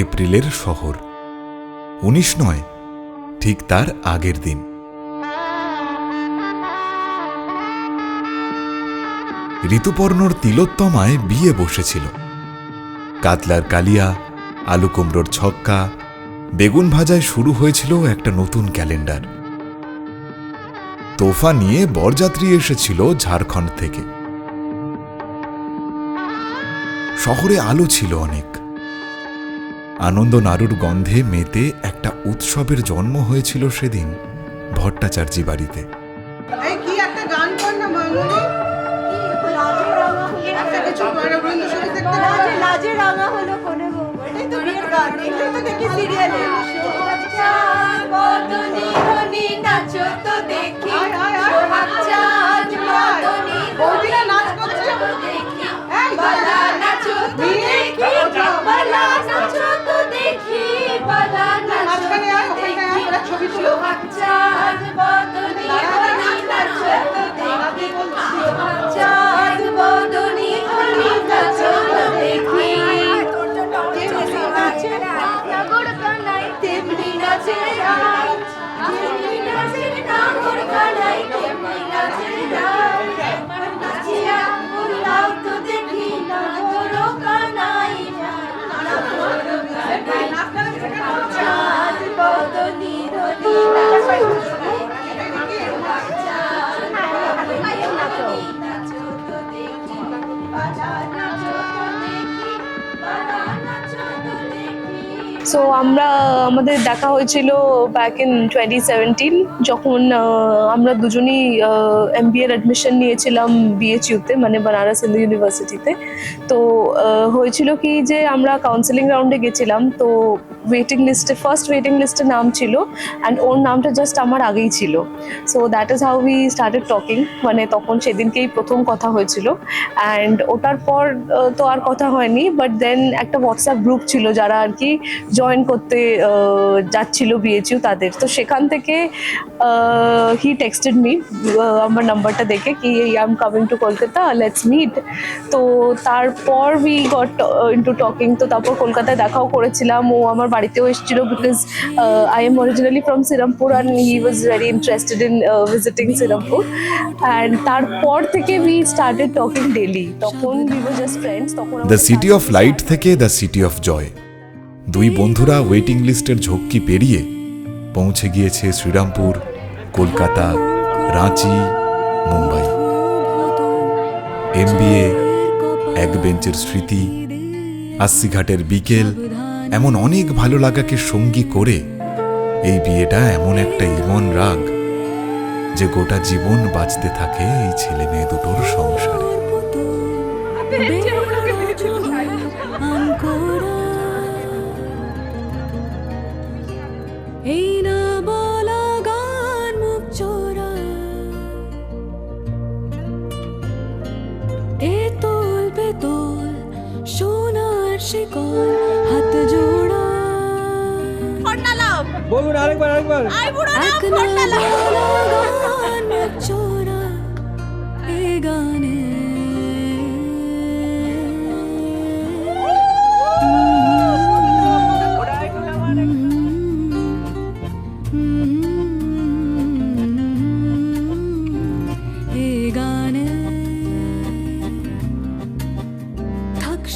এপ্রিলের শহর। 19 নয়, ঠিক তার আগের দিন। ঋতুপর্ণর তিলোত্তমায় বিয়ে বসেছিল। কাতলার কালিয়া, আলু কুমড়োর ছক্কা, বেগুন ভাজায় শুরু হয়েছিল একটা নতুন ক্যালেন্ডার। তোফা নিয়ে বরযাত্রী এসেছিল ঝাড়খণ্ড থেকে। শহরে আলো ছিল অনেক। আনন্দ নাড়ুর গন্ধে মেতে একটা উৎসবের জন্ম হয়েছিল সেদিন ভট্টাচার্যি বাড়িতে। সো আমাদের দেখা হয়েছিল ব্যাক ইন 2017 যখন আমরা দুজনই MBA অ্যাডমিশন নিয়েছিলাম BHU-তে, মানে বানারস হিন্দু ইউনিভার্সিটিতে। তো হয়েছিল কি যে আমরা কাউন্সেলিং রাউন্ডে গেছিলাম, তো ফার্স্ট ওয়েটিং লিস্টে নাম ছিল অ্যান্ড ওর নামটা জাস্ট আমার আগেই ছিল। So that is how we started talking, মানে তখন সেদিনকেই প্রথম কথা হয়েছিল। অ্যান্ড ওটার পর তো আর কথা হয়নি, বাট দেন একটা হোয়াটসঅ্যাপ গ্রুপ ছিল যারা আর কি জয়েন করতে যাচ্ছিল BHU তাদের। তো সেখান থেকে হি টেক্সটেড মি আমার নাম্বারটা দেখে কি I am coming to Kolkata, let's meet. তো তারপর উই গট ইনটু টকিং। তো তারপর কলকাতায় দেখাও করেছিলাম, ও আমার বাড়িতেও এসেছিল because I am originally from Srirampur and he was very interested in visiting Srirampur. And তারপর থেকে উই স্টার্টেড টকিং ডেলি। তখন উই ওয়ার জাস্ট ফ্রেন্ডস। তখন দ্য সিটি অফ লাইট থেকে দ্য সিটি অফ জয়, দুই বন্ধুরা ওয়েটিং লিস্টের ঝক্কি পেরিয়ে পৌঁছে গিয়েছে শ্রীরামপুর, কলকাতা, রাঁচি, মুম্বাই। MBA, এক বেঞ্চের স্মৃতি, 80 ঘাটের বিকেল, এমন অনেক ভালো লাগাকে সঙ্গী করে এই বিয়েটা এমন একটা ইমন রাগ যে গোটা জীবন বাঁচতে থাকে এই ছেলে মেয়ে দুটোর সংসারে। বলুন আরেকবার।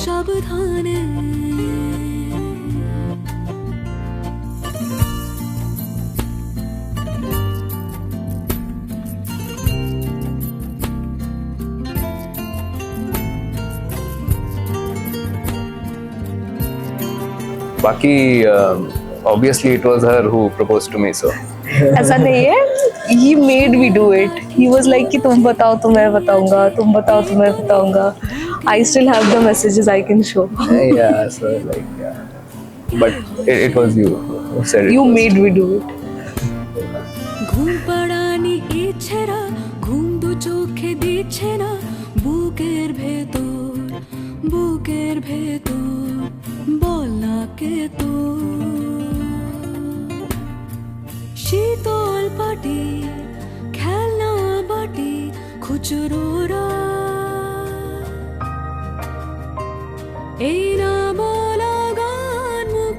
সাবধানে बाकी obviously it was her who proposed to me, so ऐसा नहीं है, he made me do it. He was like कि तुम बताओ तो मैं बताऊंगा, तुम बताओ तो मैं बताऊंगा. I still have the messages I can show. yeah, so like yeah, but it was you who said it. You made me do it. ঘুম পাড়ানি ইচ্ছেরা ঘুম দু চোখে দিচ্ছে না বুকের ভেতর বল না কে তো শীতল পাটি খেলনা বাটি খুচরোরা এই না বলা গান মুখ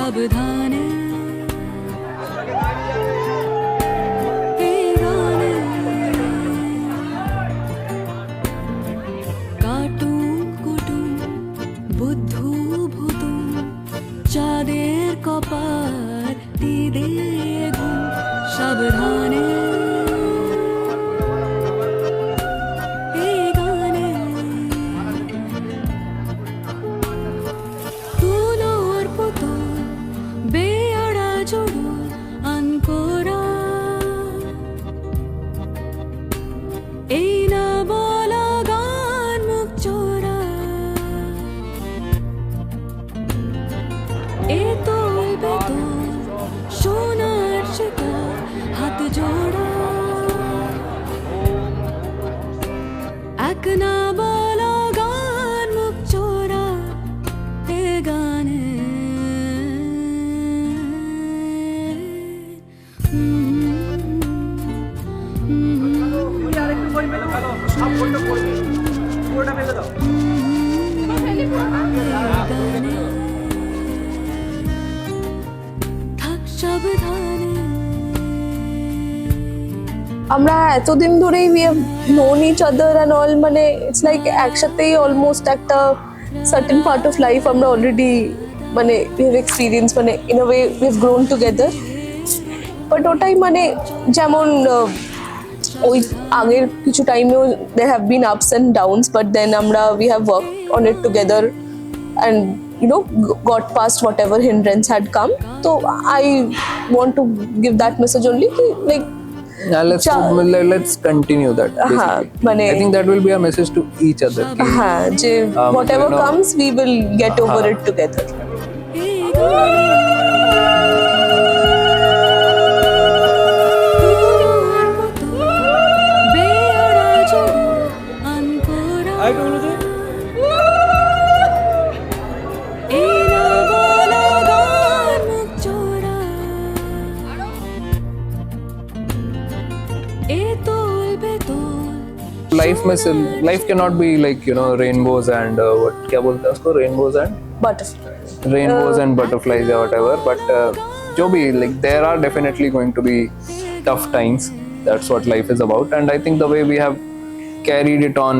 सावधाने हे गाने काटुं कुटुं बुद्धु भुतुं चाँদের কপাল দিদে ঘুম সাবধানে हे गाने তুলো আর পুতুল বেয়াড়া জোড়ো আনকোরা এই না বলা গান মুখ চোরা এ তোল বেতোল সোনার শিকার হাত জোড়া এক না বলা গান মুখ চোরা এ গানে থাক সাবধানে আমরা এতদিন ধরেই we have known each other and all, মানে it's like একসাথেই almost একটা certain part of life আমরা already মানে we have experienced, মানে in a way we have grown together. But ওটাই মানে যেমন ওই আগের কিছু টাইমেও there have been ups and downs, but then আমরা we have worked on it together and got past whatever hindrance had come. So I want to give that message only ki, like Yeah, let's continue that. মানে I think that will be a message to each other. হ্যাঁ যে whatever comes we will get over it together. हे गाने তুলো আর পুতুল বেয়াড়া জোড়ো আনকোরা আর একটু বলো তো। এই না বলা গান মুখ চোরা এ তোল বেতোল Life cannot be like rainbows and what क्या बोलते हैं उसको rainbows and butterflies or whatever, but जो भी like there are definitely going to be tough times. That's what life is about, and I think the way we have carried it on,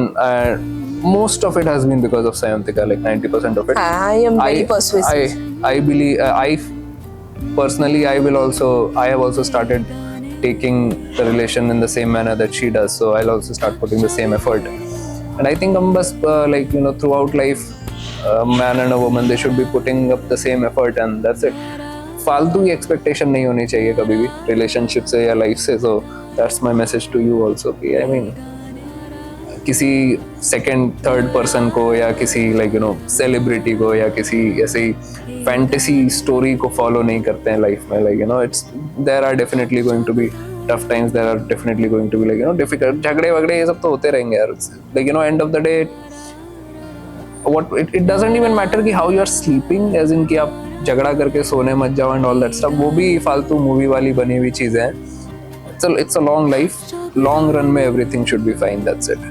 most of it has been because of Sayantika, like 90% of it. I am very persuasive. I believe I personally I have also started taking the relation in the same manner that she does, so I'll also start putting the same effort. And I think throughout life, a man and a woman, they should be putting up the same effort, and that's it. फालतू की expectation नहीं होनी चाहिए कभी भी relationship से या life से. So that's my message to you also. I mean, किसी सेकंड थर्ड पर्सन को या किसी सेलिब्रिटी को या किसी ऐसी फैंटेसी स्टोरी को फॉलो नहीं करते हैं लाइफ में. It's there are definitely going to be tough times, there are definitely going to be difficult, झगड़े वगड़े ये सब तो होते रहेंगे यार. End of the day it doesn't even matter कि how you are sleeping, as in कि आप झगड़ा करके सोने मत जाओ and all that stuff. वो भी फालतू मूवी वाली बनी हुई चीजें हैं. It's a long life, long run में everything should be fine. That's it.